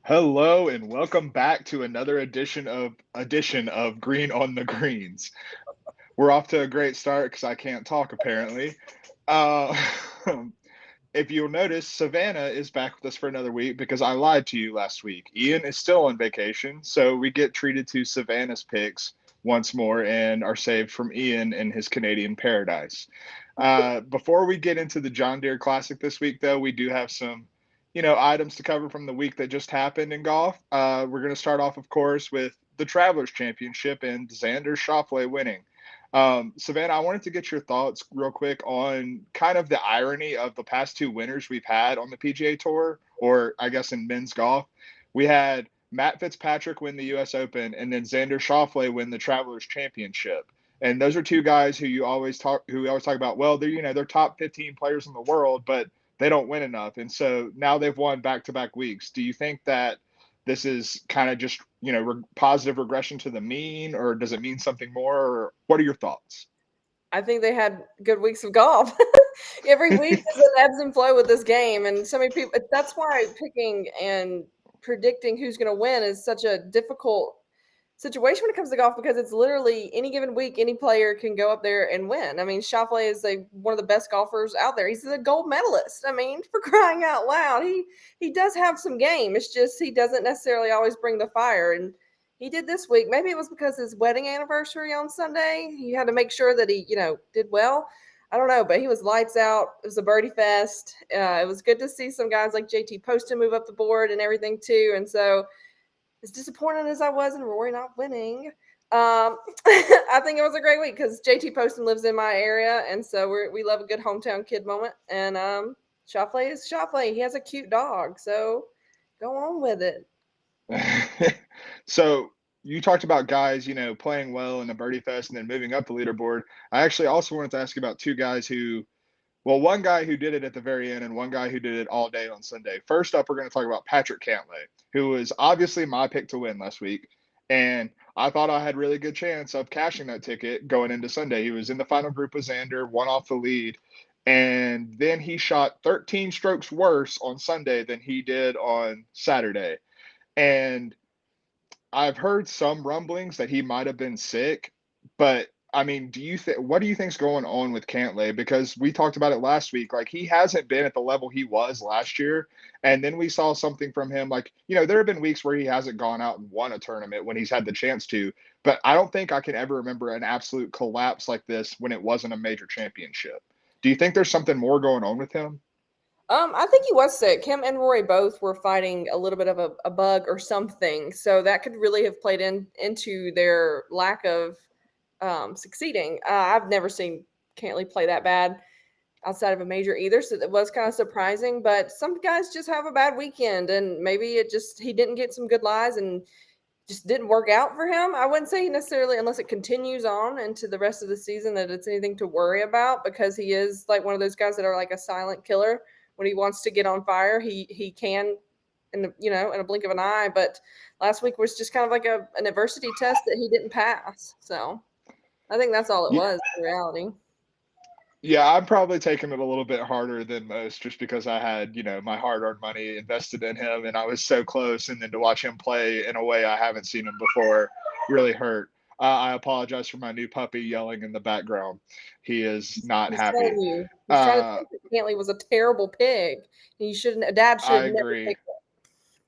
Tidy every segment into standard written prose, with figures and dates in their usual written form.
Hello and welcome back to another edition of Green on the Greens. We're off to a great start because I can't talk apparently. Uh, if you'll notice, Savannah is back with us for another week because I lied to you last week. Ian is still on vacation, so we get treated to Savannah's picks once more and are saved from Ian and his Canadian paradise. Before we get into the John Deere Classic this week, though, we do have some, items to cover from the week that just happened in golf. We're going to start off, of course, with the Travelers Championship and Xander Schauffele winning. Savannah, I wanted to get your thoughts real quick on kind of the irony of the past two winners we've had on the PGA Tour, or I guess in men's golf. We had Matt Fitzpatrick win the U.S. Open, and then Xander Schauffele win the Travelers Championship. And those are two guys who we always talk about. Well, they're top 15 players in the world, but they don't win enough. And so now they've won back to back weeks. Do you think that this is kind of just positive regression to the mean, or does it mean something more? Or what are your thoughts? I think they had good weeks of golf. Every week is an ebbs and flow with this game, and so many people. That's why picking and predicting who's going to win is such a difficult situation when it comes to golf because it's literally any given week, any player can go up there and win. I mean, Schauffele is one of the best golfers out there. He's a gold medalist. I mean, for crying out loud, he does have some game. It's just he doesn't necessarily always bring the fire, and he did this week. Maybe it was because his wedding anniversary on Sunday. He had to make sure that he did well. I don't know, but he was lights out. It was a birdie fest. It was good to see some guys like JT Poston move up the board and everything too. And so as disappointed as I was in Rory not winning, I think it was a great week because JT Poston lives in my area, and so we love a good hometown kid moment. And Schauffele is Schauffele. He has a cute dog, so go on with it. So you talked about guys, playing well in the Birdie Fest and then moving up the leaderboard. I actually also wanted to ask you about two guys one guy who did it at the very end and one guy who did it all day on Sunday. First up, we're going to talk about Patrick Cantlay, who was obviously my pick to win last week. And I thought I had really good chance of cashing that ticket going into Sunday. He was in the final group with Xander, one off the lead. And then he shot 13 strokes worse on Sunday than he did on Saturday. And I've heard some rumblings that he might have been sick, but I mean, what do you think's going on with Cantlay? Because we talked about it last week. Like he hasn't been at the level he was last year, and then we saw something from him. Like there have been weeks where he hasn't gone out and won a tournament when he's had the chance to, but I don't think I can ever remember an absolute collapse like this when it wasn't a major championship. Do you think there's something more going on with him? I think he was sick. Him and Rory both were fighting a little bit of a bug or something, so that could really have played into their lack of succeeding. I've never seen Cantley play that bad outside of a major either, so it was kind of surprising. But some guys just have a bad weekend, and maybe he didn't get some good lies and just didn't work out for him. I wouldn't say necessarily, unless it continues on into the rest of the season, that it's anything to worry about because he is like one of those guys that are like a silent killer. When he wants to get on fire, he can in a blink of an eye. But last week was just kind of like an adversity test that he didn't pass. So I think that's all it was in reality. Yeah, I'm probably taking it a little bit harder than most just because I had, my hard-earned money invested in him and I was so close. And then to watch him play in a way I haven't seen him before really hurt. I apologize for my new puppy yelling in the background. He is not He's telling happy. you. He's trying to Uh, think that Cantley was a terrible pig. You shouldn't. Dad should I have never agree.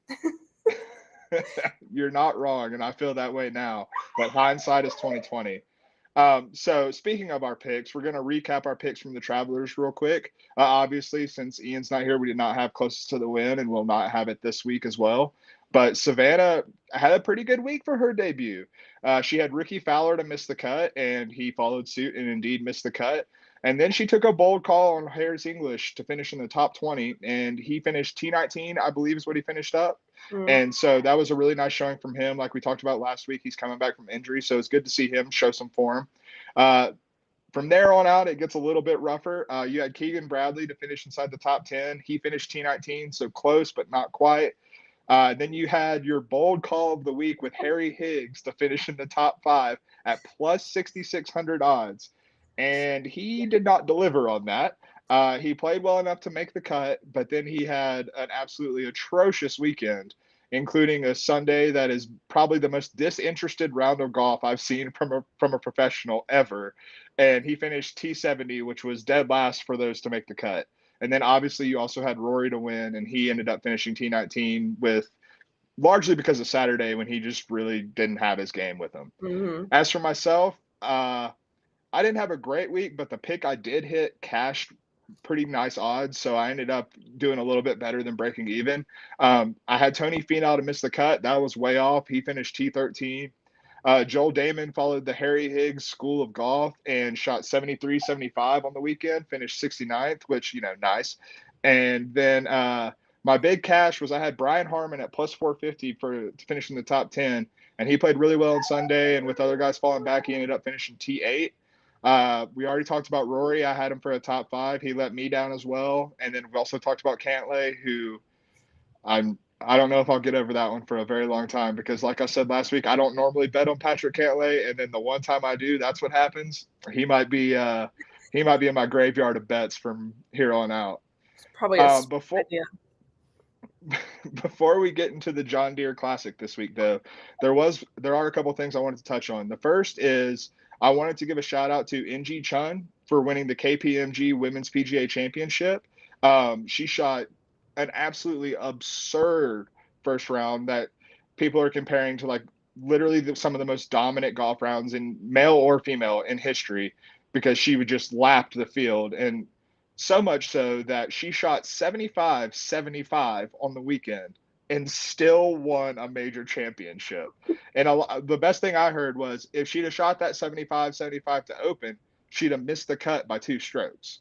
picked it. You're not wrong, and I feel that way now. But hindsight is 2020. So speaking of our picks, we're going to recap our picks from the Travelers real quick. Obviously, since Ian's not here, we did not have closest to the win, and we'll not have it this week as well. But Savannah had a pretty good week for her debut. She had Ricky Fowler to miss the cut, and he followed suit and indeed missed the cut. And then she took a bold call on Harris English to finish in the top 20, and he finished T19, I believe is what he finished up. Mm. And so that was a really nice showing from him. Like we talked about last week, he's coming back from injury, so it's good to see him show some form. Uh, from there on out, it gets a little bit rougher. You had Keegan Bradley to finish inside the top 10. He finished T19, so close, but not quite. Then you had your bold call of the week with Harry Higgs to finish in the top 5 at plus 6,600 odds. And he did not deliver on that. He played well enough to make the cut, but then he had an absolutely atrocious weekend including a Sunday that is probably the most disinterested round of golf I've seen from a professional ever. And he finished T70, which was dead last for those to make the cut. And then obviously you also had Rory to win, and he ended up finishing T19 with largely because of Saturday when he just really didn't have his game with him. Mm-hmm. As for myself, I didn't have a great week, but the pick I did hit cashed pretty nice odds, so I ended up doing a little bit better than breaking even. I had Tony Finau to miss the cut. That was way off. He finished T13. Joel Damon followed the Harry Higgs School of Golf and shot 73, 75 on the weekend, finished 69th, which, nice. And then my big cash was I had Brian Harmon at plus 450 to finish in the top 10, and he played really well on Sunday, and with other guys falling back, he ended up finishing T8. We already talked about Rory. I had him for a top 5. He let me down as well. And then we also talked about Cantlay, who I don't know if I'll get over that one for a very long time because, like I said last week, I don't normally bet on Patrick Cantlay, and then the one time I do, that's what happens. He might be in my graveyard of bets from here on out. It's probably a Before idea. before we get into the John Deere Classic this week, though, there are a couple things I wanted to touch on. The first is I wanted to give a shout out to NG Chun for winning the KPMG Women's PGA Championship. She shot an absolutely absurd first round that people are comparing to like literally some of the most dominant golf rounds in male or female in history because she would just lap the field, and so much so that she shot 75-75 on the weekend and still won a major championship. And the best thing I heard was if she'd have shot that 75-75 to open, she'd have missed the cut by 2 strokes.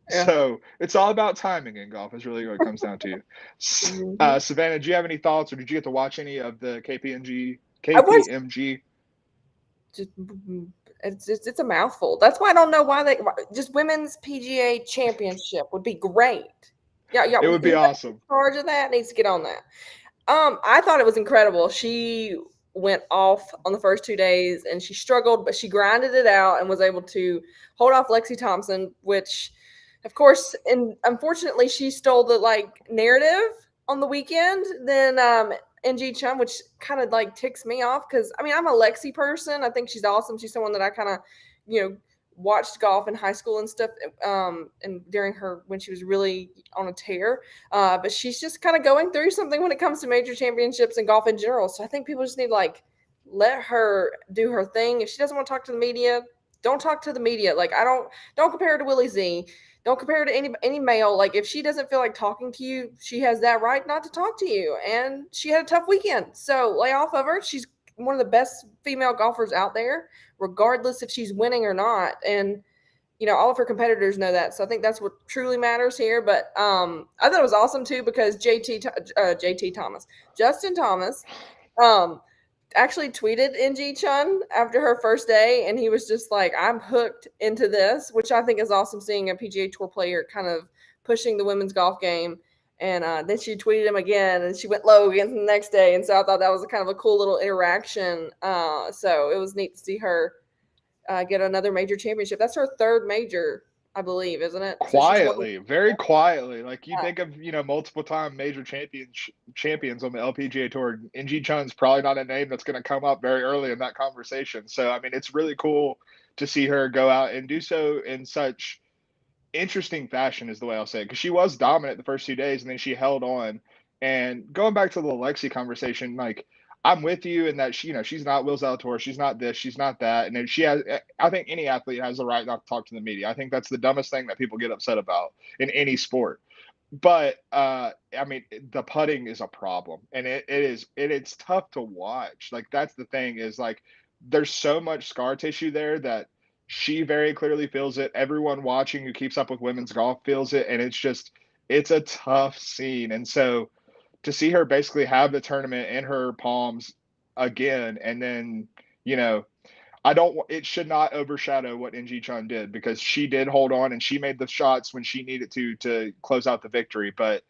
Yeah. So it's all about timing in golf is really what it comes down to. Mm-hmm. Savannah, do you have any thoughts, or did you get to watch any of the KPMG? Just, it's a mouthful. That's why I don't know why just women's PGA championship would be great. Yeah, It would be awesome. In charge of that needs to get on that. I thought it was incredible. She went off on the first 2 days and she struggled, but she grinded it out and was able to hold off Lexi Thompson, which, of course, and unfortunately, she stole the narrative on the weekend. Then NG Chum, which kind of ticks me off because I'm a Lexi person. I think she's awesome. She's someone that I kind of watched golf in high school and stuff, and during her when she was really on a tear. But she's just kind of going through something when it comes to major championships and golf in general. So I think people just need to let her do her thing. If she doesn't want to talk to the media, don't talk to the media. Don't compare her to Willie Z. Don't compare her to any male. If she doesn't feel like talking to you, she has that right not to talk to you. And she had a tough weekend. So lay off of her. She's one of the best female golfers out there, regardless if she's winning or not. And, all of her competitors know that. So I think that's what truly matters here. But I thought it was awesome, too, because Justin Thomas, actually tweeted NG Chun after her first day, and he was just like, I'm hooked into this, which I think is awesome, seeing a PGA Tour player kind of pushing the women's golf game. And then she tweeted him again, and she went low again the next day. And so I thought that was kind of a cool little interaction. So it was neat to see her get another major championship. That's her 3rd major, I believe, isn't it? Quietly, very quietly. You think of, multiple time major champions on the LPGA Tour. NG Chun's probably not a name that's going to come up very early in that conversation. So, it's really cool to see her go out and do so in such interesting fashion is the way I'll say it. Because she was dominant the first 2 days, and then she held on. And going back to the Alexi conversation, I'm with you in that she's not Will Zalatoris, she's not this, she's not that, and then I think any athlete has the right not to talk to the media. I think that's the dumbest thing that people get upset about in any sport. But the putting is a problem, and it's tough to watch. That's the thing is there's so much scar tissue there that she very clearly feels it. Everyone watching who keeps up with women's golf feels it, and it's a tough scene, and so to see her basically have the tournament in her palms again, and then, it should not overshadow what NG Chun did, because she did hold on and she made the shots when she needed to close out the victory. But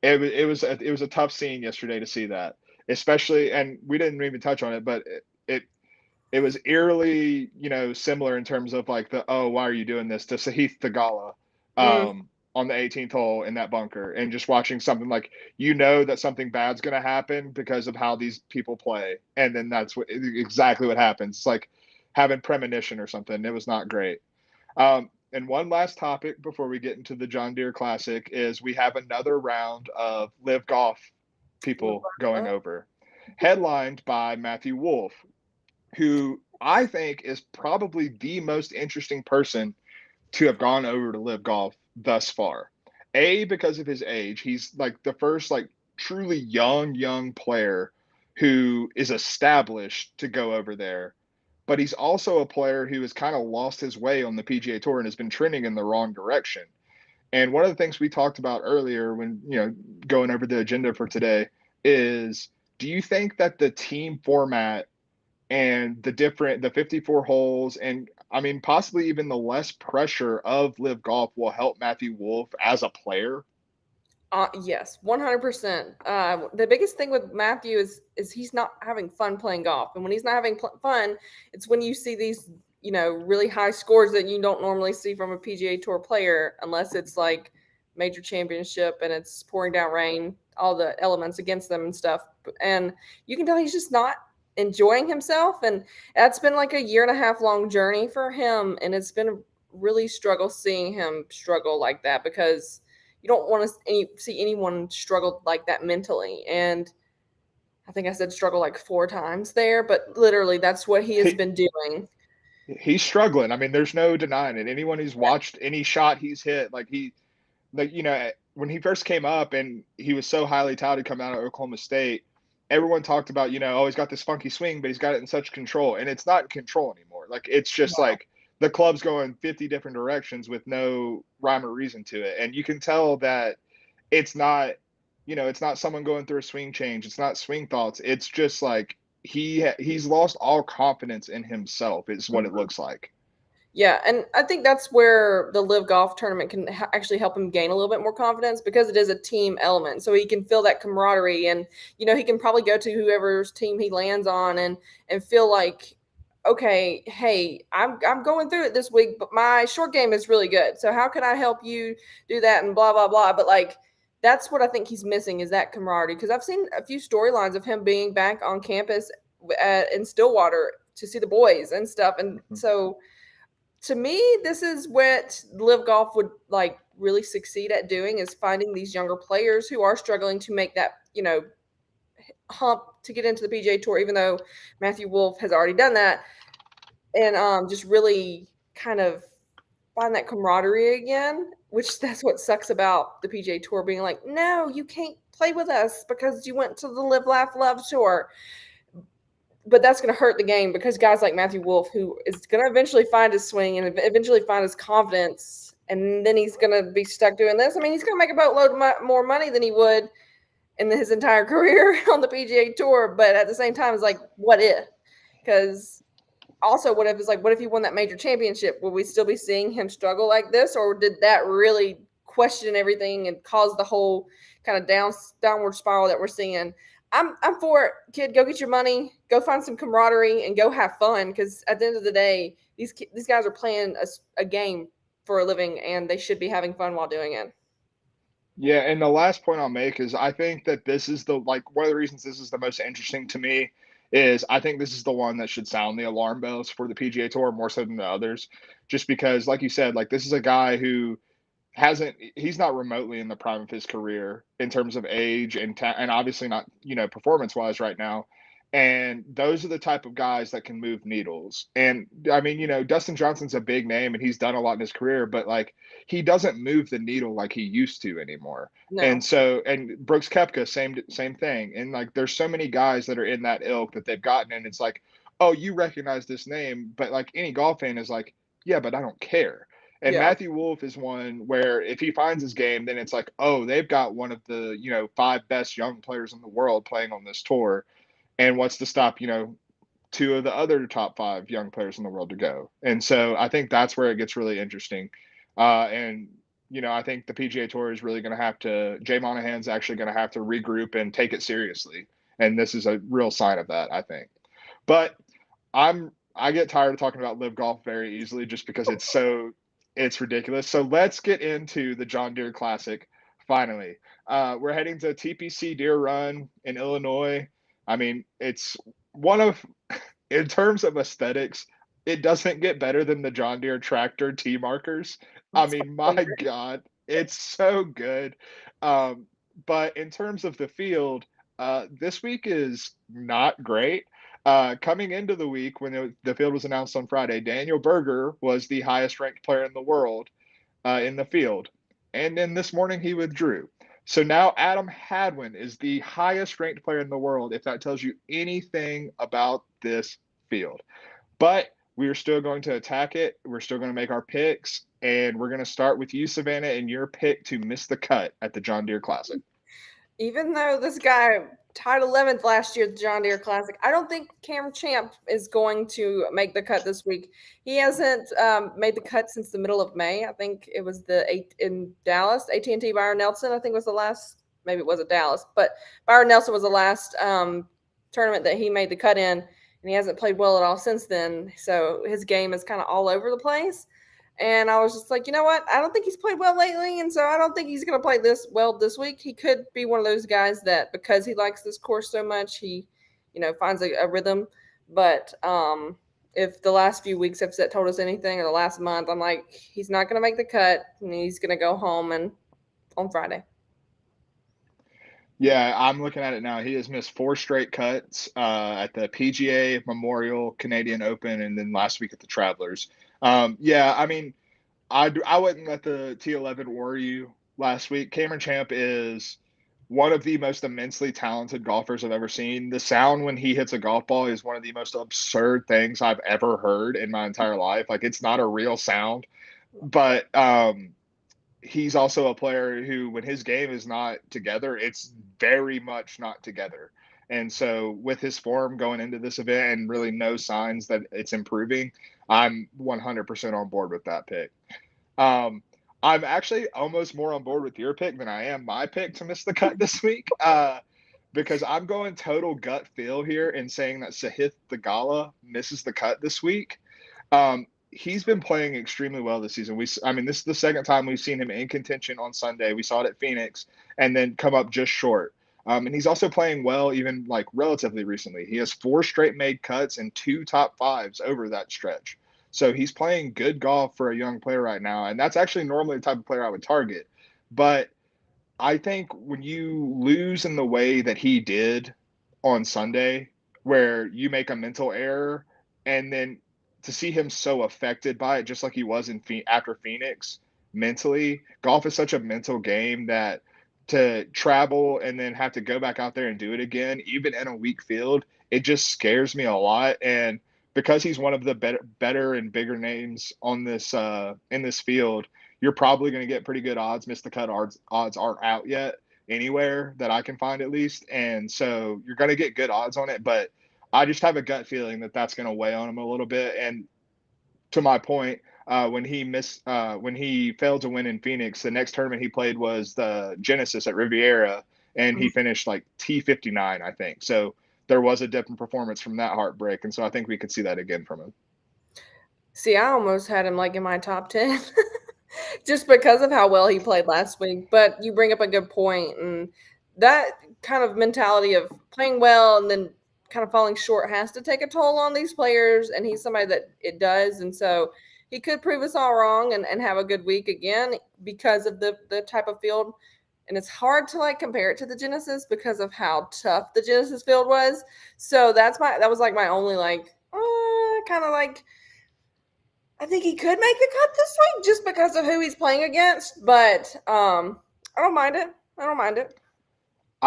it was a tough scene yesterday to see that, especially, and we didn't even touch on it, but it was eerily, similar in terms of why are you doing this to Sahith Theegala. on the 18th hole in that bunker and just watching something like, that something bad's going to happen because of how these people play. And then that's exactly what happens. It's like having premonition or something. It was not great. And one last topic before we get into the John Deere Classic is we have another round of live golf people going over, headlined by Matthew Wolff, who I think is probably the most interesting person to have gone over to live golf thus far. Because of his age, he's like the first like truly young player who is established to go over there. But he's also a player who has kind of lost his way on the PGA Tour and has been trending in the wrong direction. And one of the things we talked about earlier when, going over the agenda for today is, do you think that the team format and the 54 holes and I mean possibly even the less pressure of live golf will help Matthew Wolff as a player? Yes, 100%. The biggest thing with Matthew is he's not having fun playing golf, and when he's not having fun, it's when you see these really high scores that you don't normally see from a PGA Tour player, unless it's like major championship and it's pouring down rain, all the elements against them and stuff. And you can tell he's just not enjoying himself, and that's been like a 1.5 year long journey for him, and it's been a really struggle seeing him struggle like that because you don't want to see anyone struggle like that mentally. And I think I said struggle like 4 times there, but literally that's what he has been doing. He's struggling. I mean, there's no denying it. Anyone who's watched any shot he's hit, when he first came up and he was so highly touted coming out of Oklahoma State, everyone talked about, oh, he's got this funky swing, but he's got it in such control. And it's not in control anymore. Like, it's just like the club's going 50 different directions with no rhyme or reason to it. And you can tell that it's not, it's not someone going through a swing change. It's not swing thoughts. It's just like he's lost all confidence in himself is what it looks like. Yeah, and I think that's where the live golf tournament can actually help him gain a little bit more confidence because it is a team element. So he can feel that camaraderie, and he can probably go to whoever's team he lands on and feel like, okay, hey, I'm going through it this week, but my short game is really good. So how can I help you do that and blah blah blah. But like that's what I think he's missing is that camaraderie because I've seen a few storylines of him being back on campus in Stillwater to see the boys and stuff, and so to me, this is what live golf would like really succeed at doing is finding these younger players who are struggling to make that, hump to get into the PGA Tour, even though Matthew Wolff has already done that. And just really kind of find that camaraderie again, which that's what sucks about the PGA Tour being like, no, you can't play with us because you went to the Live, Laugh, Love tour. But that's going to hurt the game because guys like Matthew Wolff, who is going to eventually find his swing and eventually find his confidence, and then he's going to be stuck doing this. I mean, he's going to make a boatload more money than he would in his entire career on the PGA Tour. But at the same time, it's like, what if? Because also, what if he won that major championship? Will we still be seeing him struggle like this, or did that really question everything and cause the whole kind of downward spiral that we're seeing? I'm for it, kid. Go get your money, go find some camaraderie, and go have fun. Because at the end of the day, these guys are playing a game for a living, and they should be having fun while doing it. Yeah, and the last point I'll make is I think that this is one of the reasons this is the most interesting to me is I think this is the one that should sound the alarm bells for the PGA Tour more so than the others, just because, like you said, like this is a guy who he's not remotely in the prime of his career in terms of age and obviously not performance wise right now, and those are the type of guys that can move needles. And I mean, Dustin Johnson's a big name and he's done a lot in his career, but like he doesn't move the needle like he used to anymore. No. And Brooks Koepka, same thing. And like there's so many guys that are in that ilk that they've gotten, and it's like, oh, you recognize this name, but like any golf fan is like, yeah, but I don't care. And Yeah. Matthew Wolff is one where if he finds his game, then it's like, oh, they've got one of the, 5 best young players in the world playing on this tour. And what's to stop, 2 of the other top 5 young players in the world to go? And so I think that's where it gets really interesting. And I think the PGA Tour is really going to have to, Jay Monahan's actually going to have to regroup and take it seriously. And this is a real sign of that, I think. But I get tired of talking about live golf very easily just because it's so It's ridiculous. So let's get into the John Deere Classic finally. We're heading to TPC Deer Run in Illinois. I mean, it's one of, in terms of aesthetics, it doesn't get better than the John Deere tractor T markers. I That's mean, my my favorite. God, it's so good. Um, but in terms of the field, this week is not great. Coming into the week, when the field was announced on Friday, Daniel Berger was the highest ranked player in the world in the field. And then this morning he withdrew. So now Adam Hadwin is the highest ranked player in the world, if that tells you anything about this field. But we are still going to attack it. We're still going to make our picks. And we're going to start with you, Savannah, and your pick to miss the cut at the John Deere Classic. Even though this guy tied 11th last year at the John Deere Classic, I don't think Cam Champ is going to make the cut this week. He hasn't made the cut since the middle of May. I think it was the eight in Dallas. AT&T Byron Nelson, I think, was the last. Maybe it wasn't Dallas, but Byron Nelson was the last tournament that he made the cut in, and he hasn't played well at all since then. So his game is kind of all over the place. And I was just like, you know what? I don't think he's played well lately, and so I don't think he's going to play this well this week. He could be one of those guys that because he likes this course so much, he, finds a rhythm. But if the last few weeks have told us anything, or the last month, I'm like, he's not going to make the cut, and he's going to go home and on Friday. Yeah, I'm looking at it now. He has missed four straight cuts at the PGA, Memorial, Canadian Open, and then last week at the Travelers. Yeah, I mean, I wouldn't let the T11 worry you last week. Cameron Champ is one of the most immensely talented golfers I've ever seen. The sound when he hits a golf ball is one of the most absurd things I've ever heard in my entire life. Like, it's not a real sound, but he's also a player who, when his game is not together, it's very much not together. And so, with his form going into this event and really no signs that it's improving, I'm 100% on board with that pick. Um, I'm actually almost more on board with your pick than I am my pick to miss the cut this week, because I'm going total gut feel here and saying that Sahith Theegala misses the cut this week. He's been playing extremely well this season. I mean, this is the second time we've seen him in contention on Sunday. We saw it at Phoenix and then come up just short. And he's also playing well, even like relatively recently. He has four straight made cuts and two top fives over that stretch. So he's playing good golf for a young player right now. And that's actually normally the type of player I would target. But I think when you lose in the way that he did on Sunday, where you make a mental error and then to see him so affected by it, just like he was after Phoenix mentally, golf is such a mental game that to travel and then have to go back out there and do it again, even in a weak field, it just scares me a lot. And because he's one of the better and bigger names on this in this field, you're probably going to get pretty good odds. Miss the cut odds aren't out yet anywhere that I can find, at least, and so you're going to get good odds on it. But I just have a gut feeling that that's going to weigh on him a little bit. And to my point, when he failed to win in Phoenix, the next tournament he played was the Genesis at Riviera, and he finished like T59, I think. So there was a dip in performance from that heartbreak, and so I think we could see that again from him. See, I almost had him like in my top 10 just because of how well he played last week. But you bring up a good point, and that kind of mentality of playing well and then kind of falling short has to take a toll on these players. And he's somebody that it does. And so he could prove us all wrong and have a good week again because of the type of field. And it's hard to like compare it to the Genesis because of how tough the Genesis field was. So that was like my only like kind of like I think he could make the cut this week just because of who he's playing against. But I don't mind it. I don't mind it.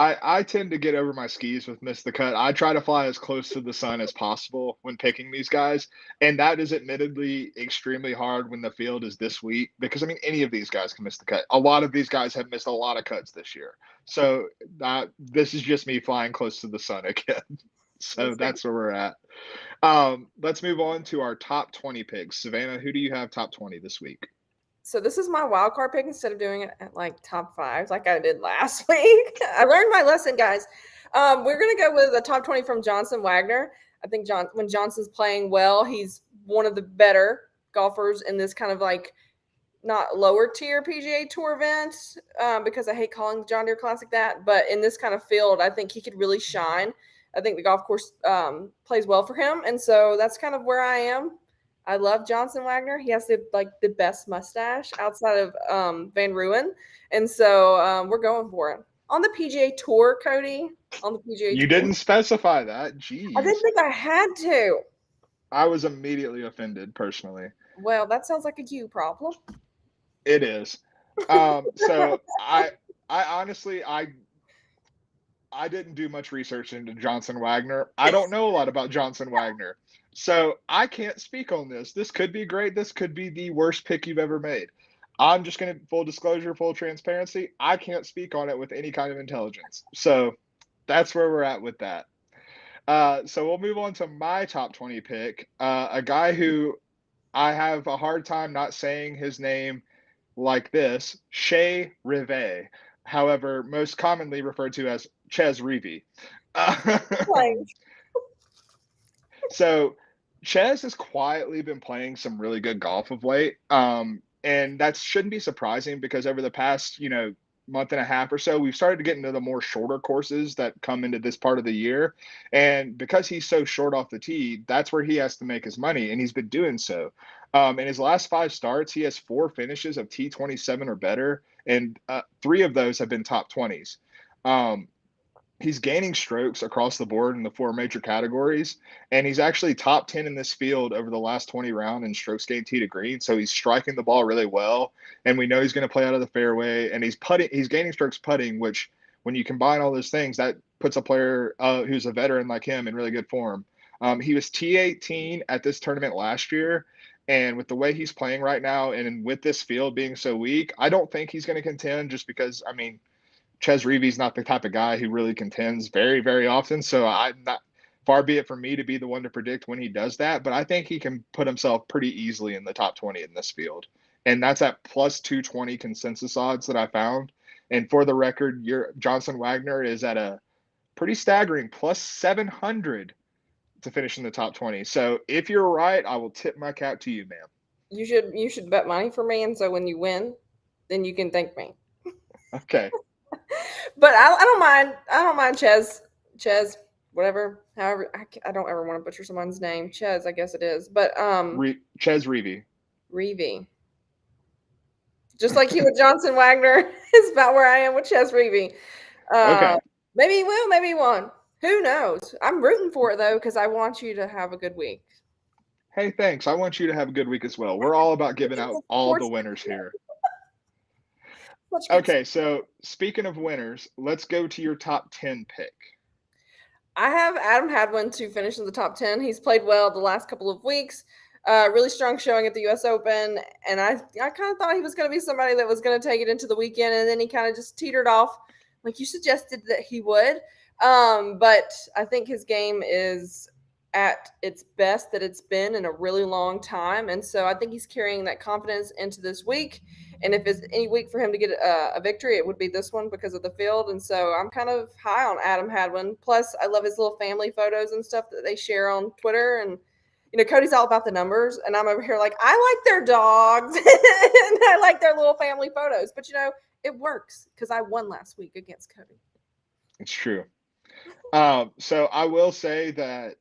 I tend to get over my skis with miss the cut. I try to fly as close to the sun as possible when picking these guys, and that is admittedly extremely hard when the field is this weak because I mean any of these guys can miss the cut. A lot of these guys have missed a lot of cuts this year, so this is just me flying close to the sun again. So that's where we're at. Let's move on to our top 20 picks. Savannah, who do you have top 20 this week? So this is my wild card pick instead of doing it at like top fives like I did last week. I learned my lesson, guys. We're gonna go with the top 20 from Johnson Wagner. I think when Johnson's playing well, he's one of the better golfers in this kind of like not lower tier PGA Tour event, because I hate calling the John Deere Classic that. But in this kind of field, I think he could really shine. I think the golf course plays well for him, and so that's kind of where I am. I love Johnson Wagner. He has the best mustache outside of Van Ruin, and so we're going for it on the PGA Tour, Cody. On the PGA You Tour, didn't specify that. I didn't Jeez. think I had to. I was immediately offended personally. Well, that sounds like a you problem. It is. So I honestly I didn't do much research into Johnson Wagner. I don't know a lot about Johnson Wagner. So I can't speak on this. This could be great. This could be the worst pick you've ever made. I'm just going to, full disclosure, full transparency, I can't speak on it with any kind of intelligence. So that's where we're at with that. So we'll move on to my top 20 pick. A guy who I have a hard time not saying his name like this, Shea Rivet, however, most commonly referred to as Ches Reavie. Like, So Ches has quietly been playing some really good golf of late. And that shouldn't be surprising because over the past, month and a half or so, we've started to get into the more shorter courses that come into this part of the year. And because he's so short off the tee, that's where he has to make his money. And he's been doing so. In his last 5 starts, he has 4 finishes of T27 or better, and 3 of those have been top 20s. Um, he's gaining strokes across the board in the 4 major categories, and he's actually top 10 in this field over the last 20 round in strokes gained tee to green. So he's striking the ball really well, and we know he's going to play out of the fairway, and he's gaining strokes putting, which when you combine all those things, that puts a player who's a veteran like him in really good form. He was T18 at this tournament last year. And with the way he's playing right now, and with this field being so weak, I don't think he's going to contend just because, I mean, Ches Reavie's not the type of guy who really contends very, very often. So I'm not, far be it from me to be the one to predict when he does that, but I think he can put himself pretty easily in the top 20 in this field. And that's at plus 220 consensus odds that I found. And for the record, your Johnson Wagner is at a pretty staggering plus 700 to finish in the top 20. So if you're right, I will tip my cap to you, ma'am. you should bet money for me, and so when you win, then you can thank me. Okay. But I don't mind. I don't mind Ches, whatever. However, I don't ever want to butcher someone's name. Ches, I guess it is. But Ches Reavie. Reavie, just like you with Johnson Wagner, is about where I am with Ches Reavie. Okay. Maybe he will. Maybe he won't. Who knows? I'm rooting for it though because I want you to have a good week. Hey, thanks. I want you to have a good week as well. We're all about giving out all the winners here. Such good. Okay, so speaking of winners, let's go to your top 10 pick. I have Adam Hadwin to finish in the top 10. He's played well the last couple of weeks. Really strong showing at the U.S. Open, and I kind of thought he was going to be somebody that was going to take it into the weekend, and then he kind of just teetered off, like you suggested that he would. But I think his game is at its best that it's been in a really long time, and so I think he's carrying that confidence into this week. And if it's any week for him to get a victory, it would be this one because of the field. And so I'm kind of high on Adam Hadwin. Plus, I love his little family photos and stuff that they share on Twitter. And, Cody's all about the numbers. And I'm over here like, I like their dogs and I like their little family photos. But, it works because I won last week against Cody. It's true. So I will say that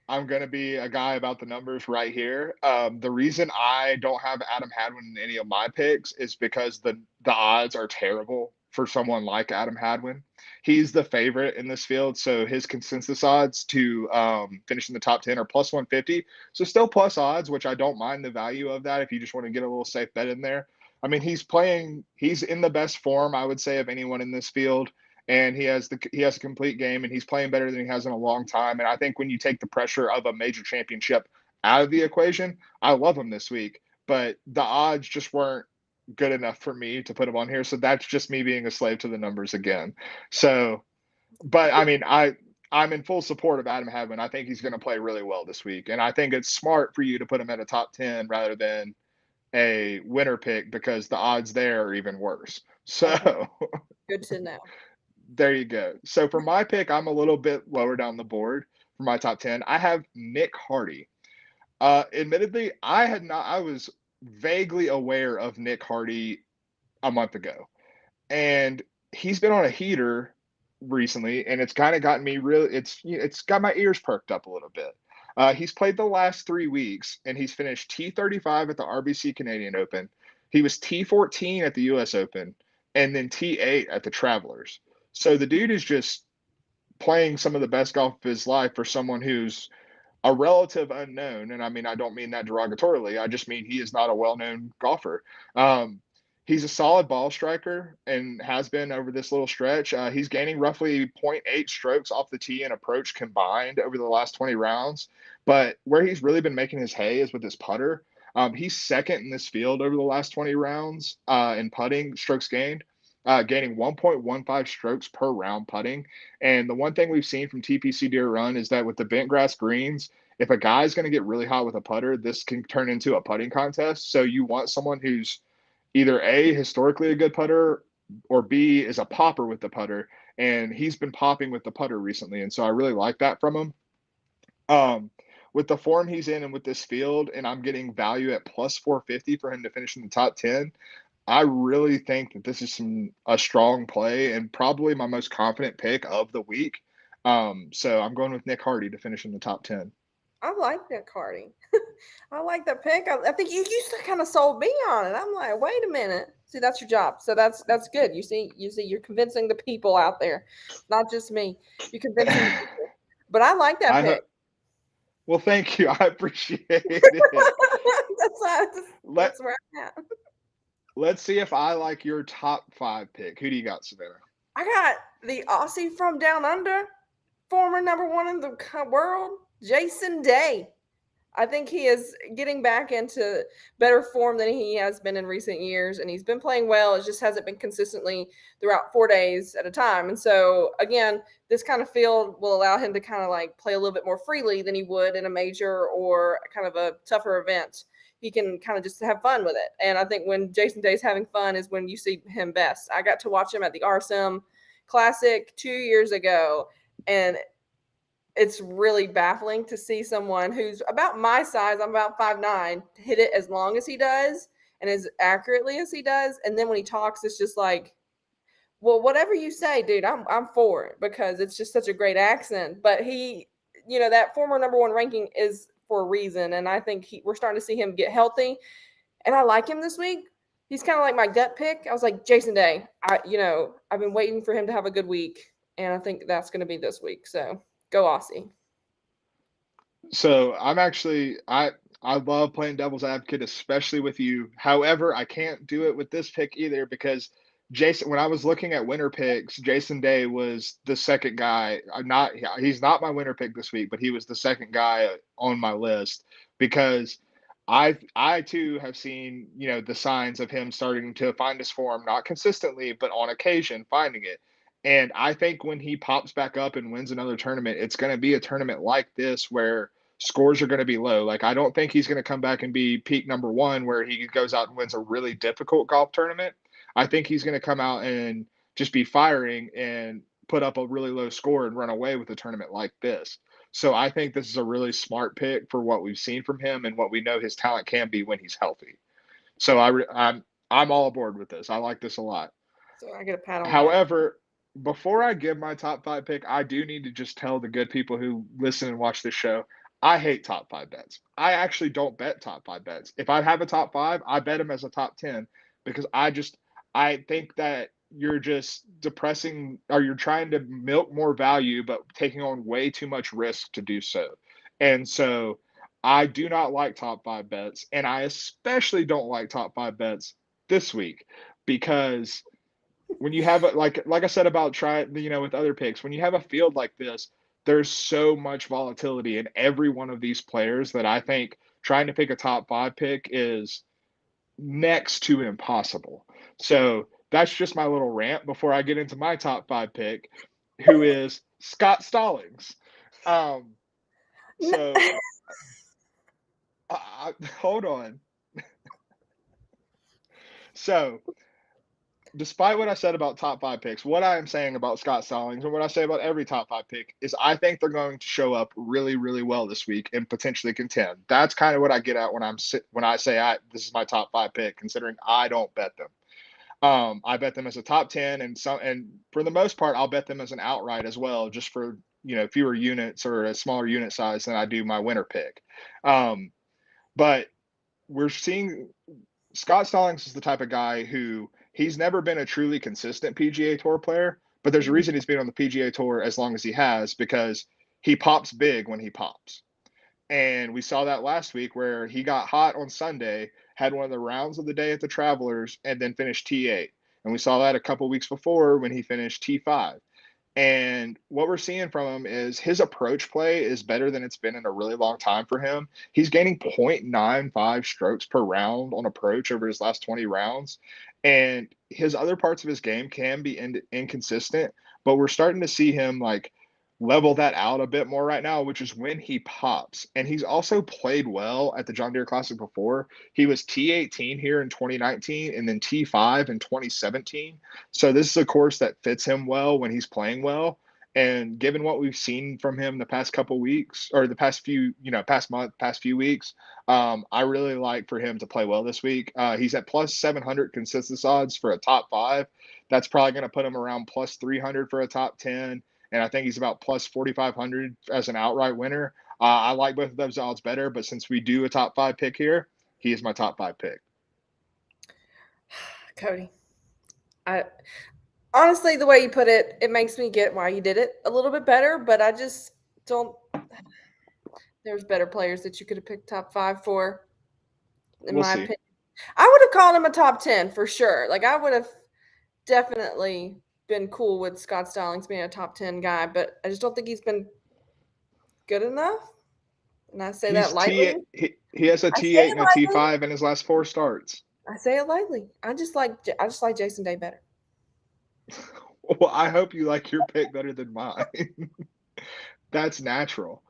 I'm going to be a guy about the numbers right here. The reason I don't have Adam Hadwin in any of my picks is because the odds are terrible for someone like Adam Hadwin. He's the favorite in this field, so his consensus odds to finish in the top 10 are plus 150. So still plus odds, which I don't mind the value of that if you just want to get a little safe bet in there. I mean, he's in the best form, I would say, of anyone in this field, and he has a complete game, and he's playing better than he has in a long time. And I think when you take the pressure of a major championship out of the equation, I love him this week, but the odds just weren't good enough for me to put him on here. So that's just me being a slave to the numbers again. So, but I mean, I'm in full support of Adam Hadwin. I think he's going to play really well this week, and I think it's smart for you to put him at a top 10 rather than a winner pick because the odds there are even worse. So good to know. There you go. So for my pick, I'm a little bit lower down the board for my top 10. I have Nick Hardy. Admittedly, I was vaguely aware of Nick Hardy a month ago, and he's been on a heater recently, and it's kind of gotten me really. It's got my ears perked up a little bit. He's played the last 3 weeks, and he's finished T35 at the RBC Canadian Open. He was T14 at the U.S. Open, and then T8 at the Travelers. So the dude is just playing some of the best golf of his life for someone who's a relative unknown, and I mean I don't mean that derogatorily. I just mean he is not a well-known golfer. Um, he's a solid ball striker and has been over this little stretch. He's gaining roughly zero point 0.8 strokes off the tee and approach combined over the last 20 rounds. But where he's really been making his hay is with his putter. He's second in this field over the last 20 rounds in putting strokes gained. Gaining 1.15 strokes per round putting. And the one thing we've seen from TPC Deere Run is that with the bent grass greens, if a guy's going to get really hot with a putter, this can turn into a putting contest. So you want someone who's either A, historically a good putter, or B, is a popper with the putter. And he's been popping with the putter recently. And so I really like that from him. With the form he's in and with this field, and I'm getting value at plus 450 for him to finish in the top 10. I really think that this is a strong play and probably my most confident pick of the week. So I'm going with Nick Hardy to finish in the top 10. I like that Cardi. I like that pick. I think you used to kind of sold me on it. I'm like, wait a minute. See, that's your job. So that's good. You see, you're convincing the people out there, not just me. You're convincing the people. But I like that pick. Well, thank you. I appreciate it. That's where I'm at. Let's see if I like your top 5 pick. Who do you got, Savannah? I got the Aussie from down under, former number 1 in the world, Jason Day. I think he is getting back into better form than he has been in recent years, and he's been playing well. It just hasn't been consistently throughout 4 days at a time. And so, again, this kind of field will allow him to kind of like play a little bit more freely than he would in a major or kind of a tougher event. He can kind of just have fun with it. And I think when Jason Day's having fun is when you see him best. I got to watch him at the RSM Classic 2 years ago, and it's really baffling to see someone who's about my size, I'm about 5'9", hit it as long as he does and as accurately as he does. And then when he talks, it's just like, well, whatever you say, dude, I'm for it, because it's just such a great accent. But he, that former number 1 ranking is for a reason. And I think we're starting to see him get healthy. And I like him this week. He's kind of like my gut pick. I was like, Jason Day, I've been waiting for him to have a good week. And I think that's going to be this week. So go Aussie. So I love playing devil's advocate, especially with you. However, I can't do it with this pick either because when I was looking at winner picks, Jason Day was the second guy. He's not my winner pick this week, but he was the second guy on my list because I too have seen, the signs of him starting to find his form, not consistently, but on occasion finding it. And I think when he pops back up and wins another tournament, it's going to be a tournament like this where scores are going to be low. Like, I don't think he's going to come back and be peak number 1 where he goes out and wins a really difficult golf tournament. I think he's going to come out and just be firing and put up a really low score and run away with a tournament like this. So I think this is a really smart pick for what we've seen from him and what we know his talent can be when he's healthy. So I'm all aboard with this. I like this a lot. So I get a pat on However, before I give my top 5 pick, I do need to just tell the good people who listen and watch this show, I hate top 5 bets. I actually don't bet top 5 bets. If I have a top 5, I bet them as a top 10 because I think that you're just depressing, or you're trying to milk more value, but taking on way too much risk to do so. And so I do not like top 5 bets. And I especially don't like top 5 bets this week because when you have like I said about with other picks, when you have a field like this, there's so much volatility in every one of these players that I think trying to pick a top 5 pick is next to impossible. So that's just my little rant before I get into my top 5 pick, who is Scott Stallings. So hold on. So despite what I said about top 5 picks, what I am saying about Scott Stallings and what I say about every top 5 pick is I think they're going to show up really, really well this week and potentially contend. That's kind of what I get at when I say this is my top 5 pick, considering I don't bet them. I bet them as a top 10, and for the most part, I'll bet them as an outright as well, just for fewer units or a smaller unit size than I do my winner pick. But we're seeing Scott Stallings is the type of guy who he's never been a truly consistent PGA Tour player, but there's a reason he's been on the PGA Tour as long as he has, because he pops big when he pops. And we saw that last week where he got hot on Sunday, had one of the rounds of the day at the Travelers, and then finished T8. And we saw that a couple weeks before when he finished T5. And what we're seeing from him is his approach play is better than it's been in a really long time for him. He's gaining 0.95 strokes per round on approach over his last 20 rounds. And his other parts of his game can be inconsistent, but we're starting to see him level that out a bit more right now, which is when he pops. And he's also played well at the John Deere Classic before. He was T18 here in 2019 and then T5 in 2017. So this is a course that fits him well when he's playing well. And given what we've seen from him the past couple weeks, or the past few, past month, past few weeks, I really like for him to play well this week. He's at plus 700 consensus odds for a top 5. That's probably going to put him around plus 300 for a top 10. And I think he's about plus 4,500 as an outright winner. I like both of those odds better, but since we do a top 5 pick here, he is my top 5 pick. Cody, honestly, the way you put it, it makes me get why you did it a little bit better, but I just don't. There's better players that you could have picked top 5 for, in my opinion. I would have called him a top 10 for sure. I would have definitely been cool with Scott Stallings being a top 10 guy, but I just don't think he's been good enough. And I say that lightly. He has a T8 and a T5 in his last 4 starts. I say it lightly. I just like Jason Day better. Well, I hope you like your pick better than mine. That's natural.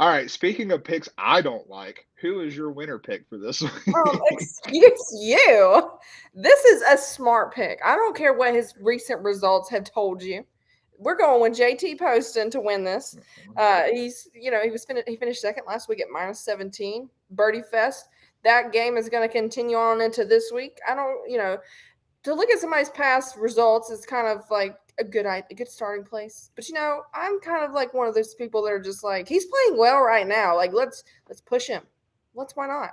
All right, speaking of picks I don't like, who is your winner pick for this week? Excuse you. This is a smart pick. I don't care what his recent results have told you. We're going with JT Poston to win this. He finished second last week at minus 17. Birdie Fest. That game is going to continue on into this week. I don't, to look at somebody's past results is kind of like a good starting place. But I'm kind of like one of those people that are just like, he's playing well right now. Let's push him. Why not?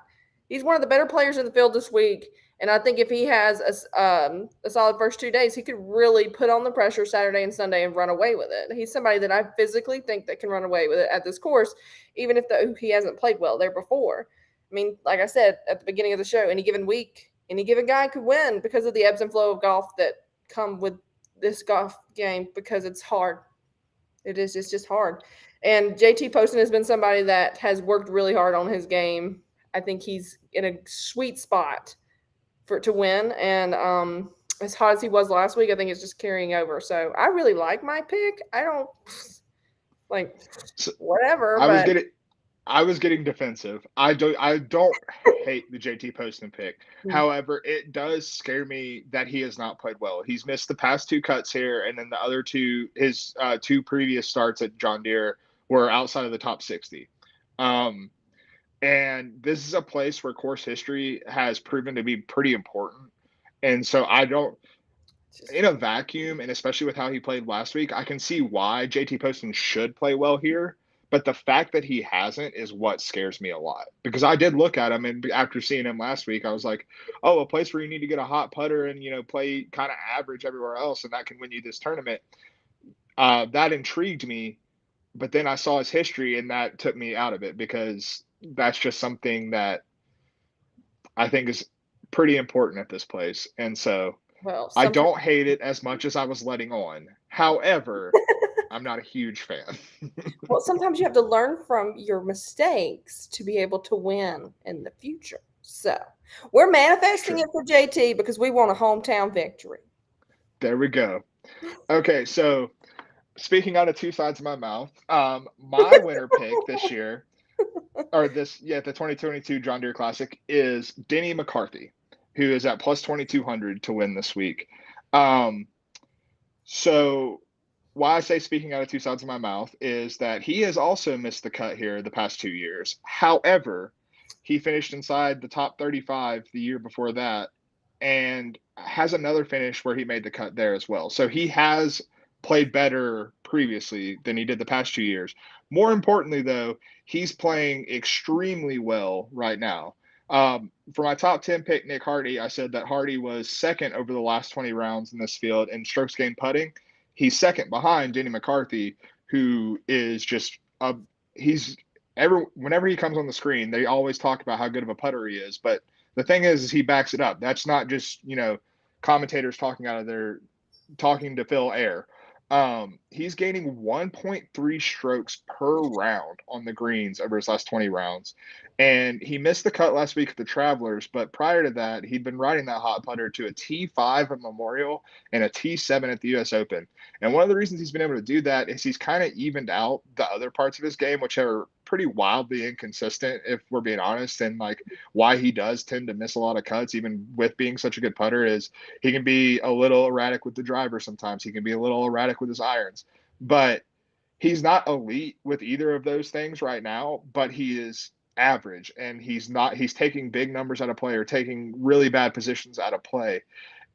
He's one of the better players in the field this week. And I think if he has a solid first 2 days, he could really put on the pressure Saturday and Sunday and run away with it. He's somebody that I physically think that can run away with it at this course, even if he hasn't played well there before. I mean, like I said at the beginning of the show, any given week, any given guy could win because of the ebbs and flow of golf that come with this golf game, because it's hard. It's just hard. And JT Poston has been somebody that has worked really hard on his game. I think he's in a sweet spot to win. And as hot as he was last week, I think it's just carrying over. So I really like my pick. I don't whatever. I was getting defensive. I don't hate the JT Poston pick. However, it does scare me that he has not played well. He's missed the past 2 cuts here, and then the other 2, his 2 previous starts at John Deere were outside of the top 60. And this is a place where course history has proven to be pretty important. And so in a vacuum, and especially with how he played last week, I can see why JT Poston should play well here. But the fact that he hasn't is what scares me a lot, because I did look at him, and after seeing him last week, I was like, oh, a place where you need to get a hot putter and, play kind of average everywhere else, and that can win you this tournament. That intrigued me. But then I saw his history, and that took me out of it, because that's just something that I think is pretty important at this place. And so I don't hate it as much as I was letting on. However, I'm not a huge fan. Well, sometimes you have to learn from your mistakes to be able to win in the future. So we're manifesting it for JT because we want a hometown victory. There we go. Okay, so speaking out of 2 sides of my mouth, my winner pick this year, the 2022 John Deere Classic, is Denny McCarthy, who is at plus 2,200 to win this week. Um, so why I say speaking out of two sides of my mouth is that he has also missed the cut here the past 2 years. However, he finished inside the top 35 the year before that and has another finish where he made the cut there as well. So he has played better previously than he did the past 2 years. More importantly, though, he's playing extremely well right now. For my top 10 pick, Nick Hardy, I said that Hardy was second over the last 20 rounds in this field in strokes gained putting. He's second behind Denny McCarthy, who is just a he's whenever he comes on the screen, they always talk about how good of a putter he is. But the thing is he backs it up. That's not just commentators talking to fill air. He's gaining 1.3 strokes per round on the greens over his last 20 rounds. And he missed the cut last week at the Travelers, but prior to that, he'd been riding that hot putter to a T5 at Memorial and a T7 at the US Open. And one of the reasons he's been able to do that is he's kind of evened out the other parts of his game, which are pretty wildly inconsistent, if we're being honest. And like why he does tend to miss a lot of cuts, even with being such a good putter, is he can be a little erratic with the driver sometimes. He can be a little erratic with his irons. But he's not elite with either of those things right now, but he is average, and he's taking big numbers out of play or taking really bad positions out of play.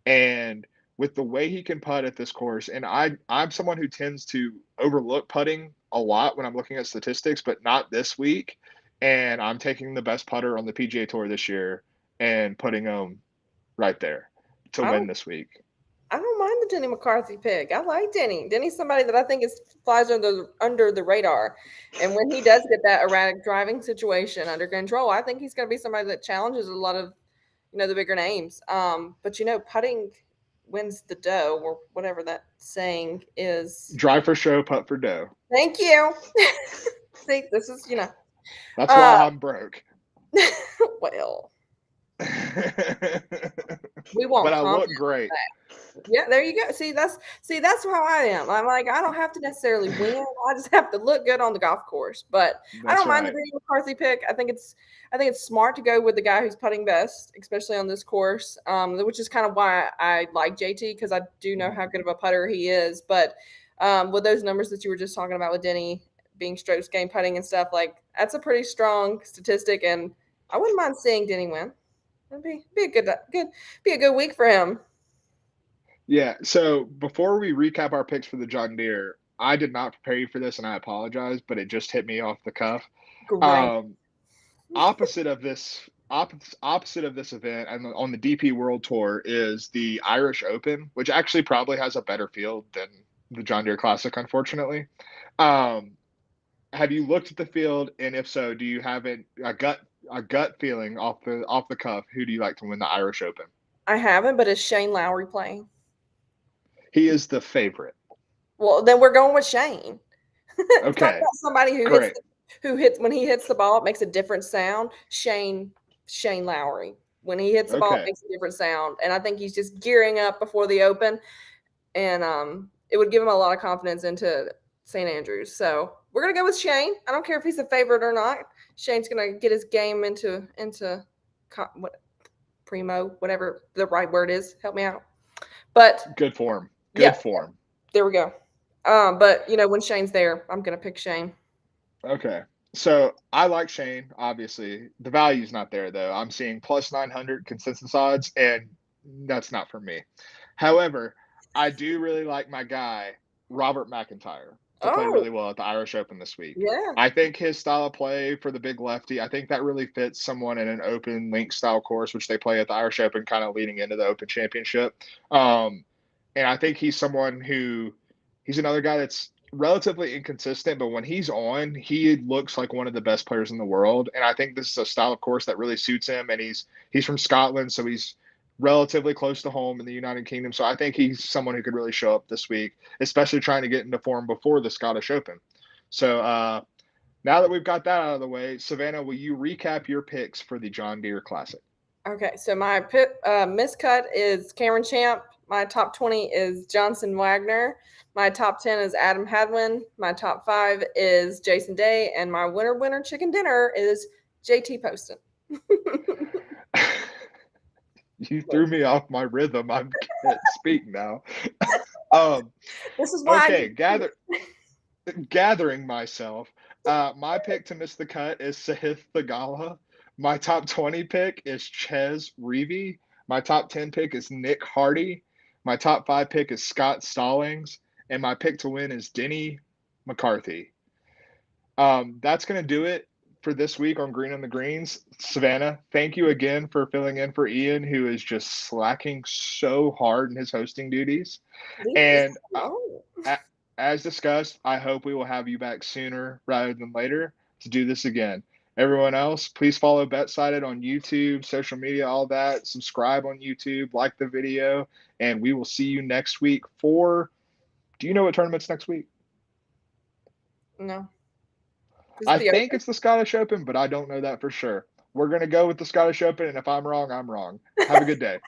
And with the way he can putt at this course, and I'm someone who tends to overlook putting a lot when I'm looking at statistics, but not this week. And I'm taking the best putter on the PGA Tour this year and putting him right there to I win don't this week. I don't mind the Denny McCarthy pick. I like Denny. Denny's somebody that I think flies under the radar. And when he does get that erratic driving situation under control, I think he's going to be somebody that challenges a lot of the bigger names. But putting wins the dough, or whatever that saying is. Drive for show, putt for dough. Thank you. See, this is That's why I'm broke. Well, we won't. But I look great. Yeah, there you go. See, that's how I am. I'm like, I don't have to necessarily win. I just have to look good on the golf course. But I don't mind the Denny McCarthy pick. I think it's smart to go with the guy who's putting best, especially on this course. Which is kind of why I like JT, because I do know how good of a putter he is. But with those numbers that you were just talking about with Denny being strokes gained putting and stuff, like that's a pretty strong statistic, and I wouldn't mind seeing Denny win. It'd be a good week for him. Yeah. So before we recap our picks for the John Deere, I did not prepare you for this, and I apologize, but it just hit me off the cuff. Great. Opposite of this event and on the DP World Tour is the Irish Open, which actually probably has a better field than the John Deere Classic, unfortunately. Have you looked at the field, and if so, do you have a gut feeling off the cuff? Who do you like to win the Irish Open? I haven't, but is Shane Lowry playing? He is the favorite. Well, then we're going with Shane. Okay. Somebody who hits when he hits the ball, it makes a different sound. Shane Lowry. When he hits the ball, it makes a different sound. And I think he's just gearing up before the Open. And it would give him a lot of confidence into St. Andrews. So we're going to go with Shane. I don't care if he's a favorite or not. Shane's going to get his game into primo, whatever the right word is. Help me out. But good form. Good form. There we go. But when Shane's there, I'm going to pick Shane. Okay. So I like Shane, obviously. The value's not there, though. I'm seeing plus 900 consensus odds, and that's not for me. However, I do really like my guy, Robert McIntyre, to play really well at the Irish Open this week. Yeah. I think his style of play for the big lefty, I think that really fits someone in an open link style course, which they play at the Irish Open, kind of leading into the Open Championship. And I think he's another guy that's relatively inconsistent, but when he's on, he looks like one of the best players in the world. And I think this is a style of course that really suits him. And he's from Scotland, so he's relatively close to home in the United Kingdom. So I think he's someone who could really show up this week, especially trying to get into form before the Scottish Open. So now that we've got that out of the way, Savannah, will you recap your picks for the John Deere Classic? Okay, so my miscut is Cameron Champ. My top 20 is Johnson Wagner. My top 10 is Adam Hadwin. My top 5 is Jason Day. And my winner chicken dinner is JT Poston. You threw me off my rhythm. I can't speak now. Um, This is why okay, gathering myself. My pick to miss the cut is Sahith Thagala. My top 20 pick is Ches Reavie. My top 10 pick is Nick Hardy. My top 5 pick is Scott Stallings. And my pick to win is Denny McCarthy. That's going to do it for this week on Green on the Greens. Savannah, thank you again for filling in for Ian, who is just slacking so hard in his hosting duties. And as discussed, I hope we will have you back sooner rather than later to do this again. Everyone else, please follow BetSided on YouTube, social media, all that. Subscribe on YouTube, like the video, and we will see you next week for. Do you know what tournament's next week? No. I think it's the Scottish Open, but I don't know that for sure. We're going to go with the Scottish Open, and if I'm wrong, I'm wrong. Have a good day.